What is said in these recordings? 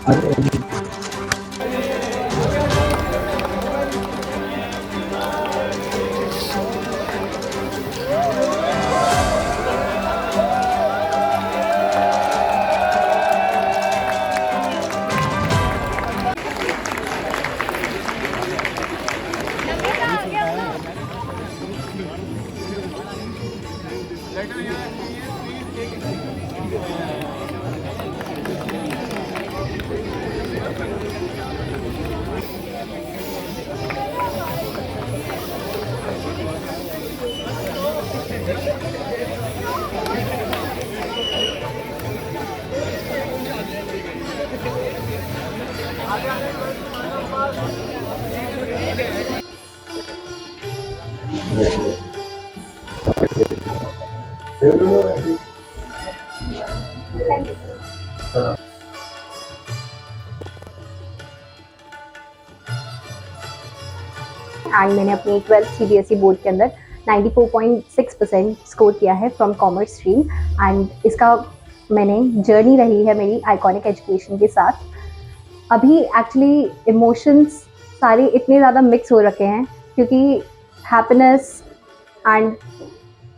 And मैंने अपनी 12th CBSE board के अंदर 94.6% स्कोर किया है फ्रॉम कॉमर्स स्ट्रीम। एंड इसका मैंने जर्नी रही है मेरी आइकॉनिक एजुकेशन के साथ। अभी एक्चुअली इमोशंस सारे इतने ज़्यादा मिक्स हो रखे हैं, क्योंकि हैप्पीनेस एंड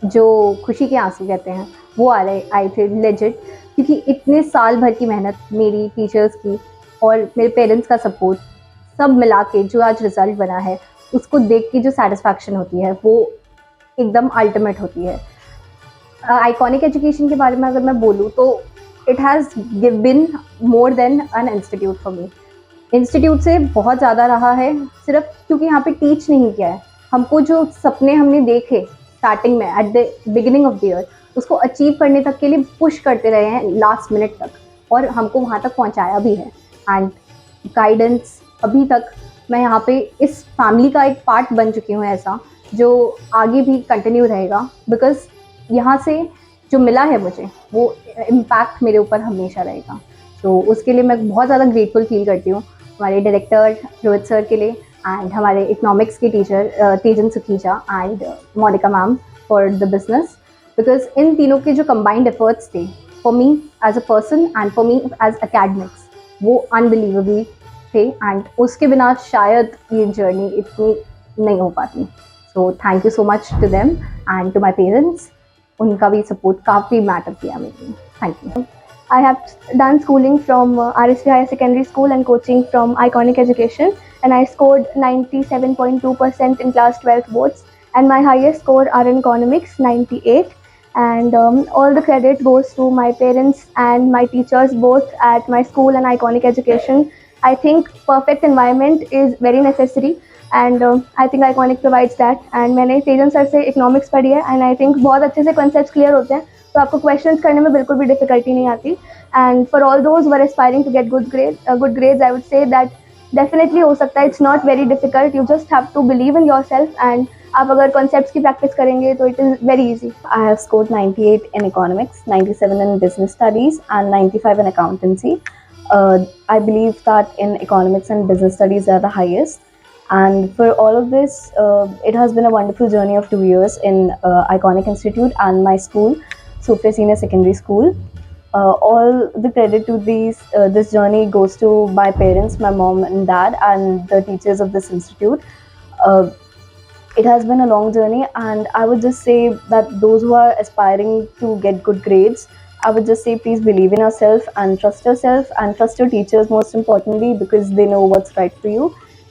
जो खुशी के आंसू कहते हैं वो आए थे लेजिट, क्योंकि इतने साल भर की मेहनत मेरी टीचर्स की और मेरे पेरेंट्स का सपोर्ट सब मिला के जो आज रिज़ल्ट बना है, उसको देख के जो सेटिस्फैक्शन होती है वो एकदम अल्टीमेट होती है। आइकॉनिक एजुकेशन के बारे में अगर मैं बोलूँ तो it has been more than an institute for me. Institute से बहुत ज़्यादा रहा है, सिर्फ क्योंकि यहाँ पे टीच नहीं किया है हमको। जो सपने हमने देखे स्टार्टिंग में at the beginning of the year, उसको अचीव करने तक के लिए पुश करते रहे हैं लास्ट मिनट तक, और हमको वहाँ तक पहुँचाया भी है। एंड गाइडेंस अभी तक मैं यहाँ पे इस फैमिली का एक पार्ट बन चुकी हूँ, ऐसा जो आगे भी कंटिन्यू रहेगा, बिकॉज यहाँ से जो मिला है मुझे वो इम्पैक्ट मेरे ऊपर हमेशा रहेगा। तो उसके लिए मैं बहुत ज़्यादा ग्रेटफुल फील करती हूँ हमारे डायरेक्टर रोहित सर के लिए, एंड हमारे इकोनॉमिक्स के teacher Tejan Sukhija and Monika ma'am for the business, because इन तीनों के जो कंबाइंड एफर्ट्स थे for me as a person and for me as academics, वो अनबिलीवेबल थे। एंड उसके बिना शायद ये जर्नी इतनी नहीं हो पाती। So thank you so much to them and to my parents. उनका भी सपोर्ट काफ़ी मैटर किया मेरे लिए। Thank you. I have done schooling from RSV Higher Secondary School and coaching from Iconic Education, and I scored 97.2% in class 12th boards, and my highest score are in economics, 98. And all the credit goes to my parents and my teachers both at my school and Iconic Education. I think perfect environment is very necessary, and I think Iconic provides that. And मैंने तेजन sir से economics पढ़ी है, and I think बहुत अच्छे से concepts clear होते हैं, तो आपको क्वेश्चंस करने में बिल्कुल भी डिफिकल्टी नहीं आती। And for all those were aspiring to get good grades, I would say that definitely हो सकता है। It's not very difficult, you just have to believe in yourself, and आप अगर कॉन्सेप्ट्स की प्रैक्टिस करेंगे तो it is very easy. I have scored 98 in economics, 97 in business studies, and 95 in accountancy. I believe that in economics and business studies are the highest. And for all of this, it has been a wonderful journey of 2 years in Iconic Institute and my school, Sophia Senior Secondary School. All the credit to this journey goes to my parents, my mom and dad, and the teachers of this institute. It has been a long journey, and I would just say that those who are aspiring to get good grades, I would just say please believe in yourself and trust yourself and trust your teachers most importantly, because they know what's right for you,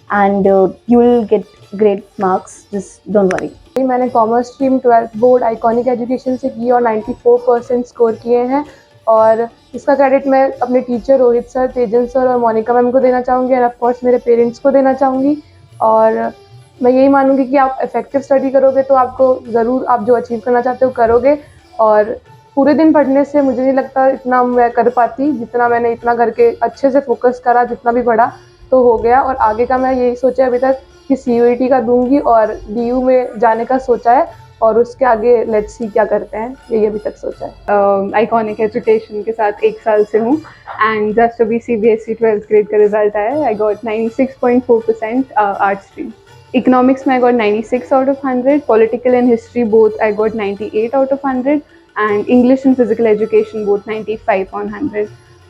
and you will get great marks. Just don't worry. मैंने commerce stream 12th board iconic education से की और 94% score किए हैं, और इसका credit मैं अपने teacher Rohit sir, Tejan sir और मोनिका मैम को देना चाहूँगी, एंड ऑफ कोर्स मेरे पेरेंट्स को देना चाहूँगी। और मैं यही मानूँगी कि आप इफेक्टिव स्टडी करोगे तो आपको ज़रूर आप जो अचीव करना चाहते हो करोगे। और पूरे दिन पढ़ने से मुझे नहीं लगता इतना मैं कर पाती, जितना मैंने इतना करके अच्छे से फोकस करा, जितना भी पढ़ा तो हो गया। और आगे का मैं यही सोचा अभी तक कि CUET का दूंगी और DU में जाने का सोचा है, और उसके आगे लेट्स सी क्या करते हैं, यही अभी तक सोचा है। आइकॉनिक एजुकेशन के साथ 1 साल से हूँ, एंड जस्ट अभी CBSE 12th ग्रेड का रिजल्ट आया है। I got 96.4% art stream. Economics में I got 96 out of 100, political and history both I got 98 out of 100, and English and physical education both 95 on 100.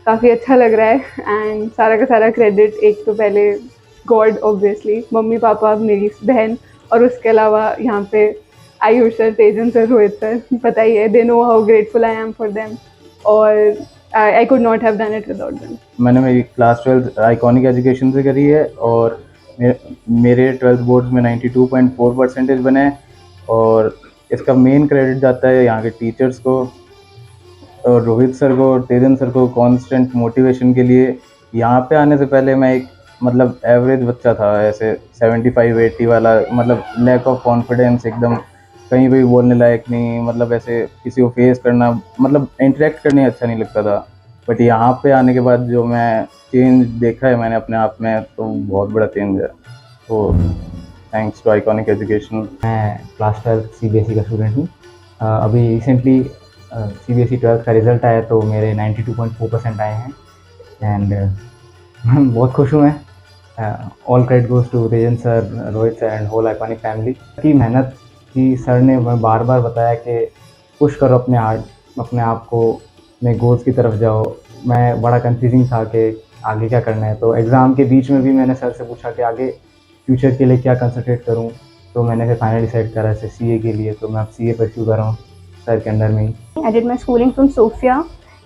काफ़ी अच्छा लग रहा है एंड सारा का सारा क्रेडिट एक तो पहले गॉड ऑब्वियसली, मम्मी पापा, मेरी बहन, और उसके अलावा यहाँ पे Ayush sir, Tejan sir, Rohit sir, पता ही है, they know how grateful I am for them, और I could not have done it without them. मैंने मेरी क्लास 12 आइकॉनिक एजुकेशन से करी है और मेरे 12th बोर्ड्स में 92.4% बने हैं, और इसका मेन क्रेडिट जाता है यहाँ के टीचर्स को और रोहित सर को और तेजन सर को कांस्टेंट मोटिवेशन के लिए। यहाँ पे आने से पहले मैं एक मतलब एवरेज बच्चा था, ऐसे 75-80 वाला, मतलब लैक ऑफ कॉन्फिडेंस, एकदम कहीं भी बोलने लायक नहीं, मतलब ऐसे किसी को फेस करना, मतलब इंटरेक्ट करने अच्छा नहीं लगता था। बट यहाँ पे आने के बाद जो मैं चेंज देखा है मैंने अपने आप में, तो बहुत बड़ा चेंज है। तो थैंक्स टू आइकॉनिक एजुकेशन। मैं क्लास 12 CBSE का स्टूडेंट हूँ। अभी रिसेंटली CBSE 12th का रिज़ल्ट आया तो मेरे 92.4% आए हैं एंड बहुत खुश हूँ मैं। All credit goes to Tejan sir, Rohit sir and whole iconic family की मेहनत की। सर ने बार बार बताया कि पुश करो अपने आप को, अपने गोल्स की तरफ जाओ। मैं बड़ा कंफ्यूजिंग था कि आगे क्या करना है, तो एग्ज़ाम के बीच में भी मैंने सर से पूछा कि आगे फ्यूचर के लिए क्या कंसंट्रेट करूं, तो मैंने फिर फाइनल डिसाइड करा ऐसे CA के लिए, तो मैं अब CA परस्यू कर रहा हूँ सर के अंडर में ही। I did my schooling from Sofia.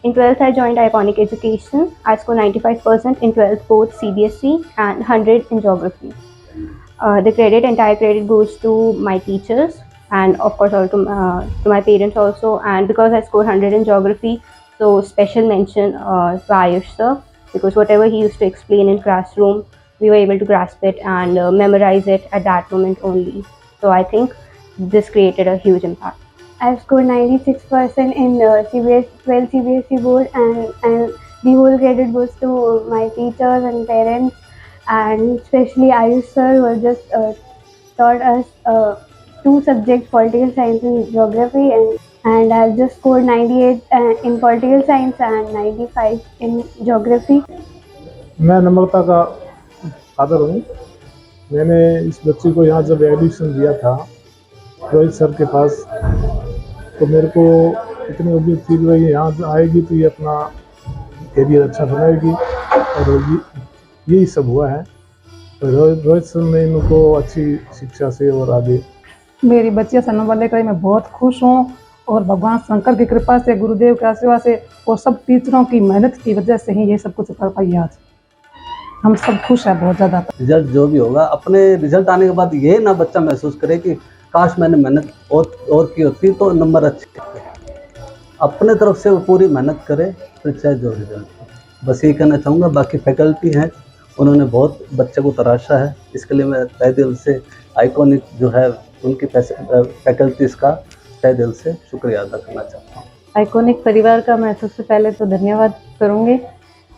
In 12th, I joined Iconic Education. I scored 95% in 12th both CBSE and 100 in geography. The entire credit goes to my teachers and of course also to my parents also. And because I scored 100 in geography, so special mention to Ayush sir, because whatever he used to explain in classroom, we were able to grasp it and memorize it at that moment only. So I think this created a huge impact. I've scored 96% in 12 CBSE board, and the whole credit goes to my teachers and parents, and especially Ayush sir, who just taught us two subjects, political science and geography, and I've just scored 98 in political science and 95 in geography. मैं नम्रता का father हूँ। मैंने इस बच्चे को यहाँ जब admission दिया था रोहित सर के पास, तो मेरे को इतनी उम्मीद थी कि भाई यहाँ आएगी तो ये अपना करियर अच्छा बनाएगी, और यही सब हुआ है। तो रोहित सर ने इनको अच्छी शिक्षा से और आगे। मेरी बच्चियाँ से नंबर लेकर मैं बहुत खुश हूँ, और भगवान शंकर की कृपा से, गुरुदेव के आशीर्वाद से और सब टीचरों की मेहनत की वजह से ही ये सब कुछ कर पाई। आज हम सब खुश हैं बहुत ज़्यादा। रिजल्ट जो भी होगा, अपने रिजल्ट आने के बाद ये ना बच्चा महसूस करे कि काश मैंने मेहनत और की होती तो नंबर अच्छे। अपने तरफ से वो पूरी मेहनत करे, फिर चाहे जो रिजल्ट। बस ये कहना चाहूँगा। बाकी फैकल्टी हैं, उन्होंने बहुत बच्चे को तराशा है, इसके लिए मैं तहे दिल से आइकॉनिक जो है उनकी फैकल्टीज़ का तहे दिल से शुक्रिया अदा करना चाहता हूँ। आइकॉनिक परिवार का मैं सबसे पहले तो धन्यवाद करूँगी।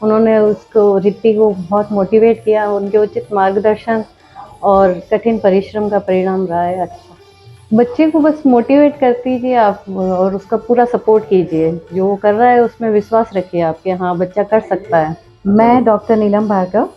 उन्होंने रिद्धि को बहुत मोटिवेट किया, उनके उचित मार्गदर्शन और कठिन परिश्रम का परिणाम रहा है अच्छा। बच्चे को बस मोटिवेट कर दीजिए आप और उसका पूरा सपोर्ट कीजिए, जो वो कर रहा है उसमें विश्वास रखिए आप कि हाँ बच्चा कर सकता है। मैं डॉक्टर नीलम भार्गव,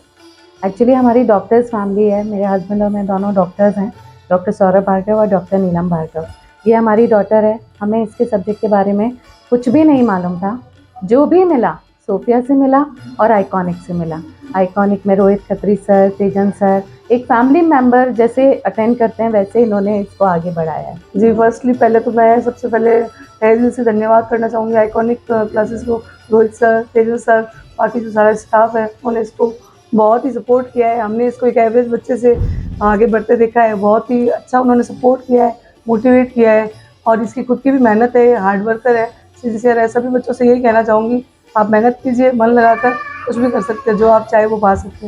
एक्चुअली हमारी डॉक्टर्स फैमिली है, मेरे हस्बैंड और मैं दोनों डॉक्टर्स हैं, डॉक्टर सौरभ भार्गव और डॉक्टर नीलम भार्गव। ये हमारी डॉटर है। हमें इसके सब्जेक्ट के बारे में कुछ भी नहीं मालूम था, जो भी मिला सोफिया से मिला और आइकॉनिक से मिला। आइकॉनिक में रोहित खत्री सर, तेजन सर एक फैमिली मेंबर जैसे अटेंड करते हैं, वैसे इन्होंने इसको आगे बढ़ाया है। जी, फर्स्टली पहले तो मैं सबसे पहले तहे दिल से धन्यवाद करना चाहूँगी आइकॉनिक क्लासेस को, रोहित सर, तेजन सर, बाकी जो सारा स्टाफ है, उन्होंने इसको बहुत ही सपोर्ट किया है। हमने इसको एक एवरेज बच्चे से आगे बढ़ते देखा है, बहुत ही अच्छा उन्होंने सपोर्ट किया है, मोटिवेट किया है, और इसकी खुद की भी मेहनत है, हार्ड वर्कर है, सिंसियर है। सभी बच्चों से यही कहना चाहूँगी, आप मेहनत कीजिए, मन लगाकर कुछ भी कर सकते हैं, जो आप चाहे वो पा सकते हैं।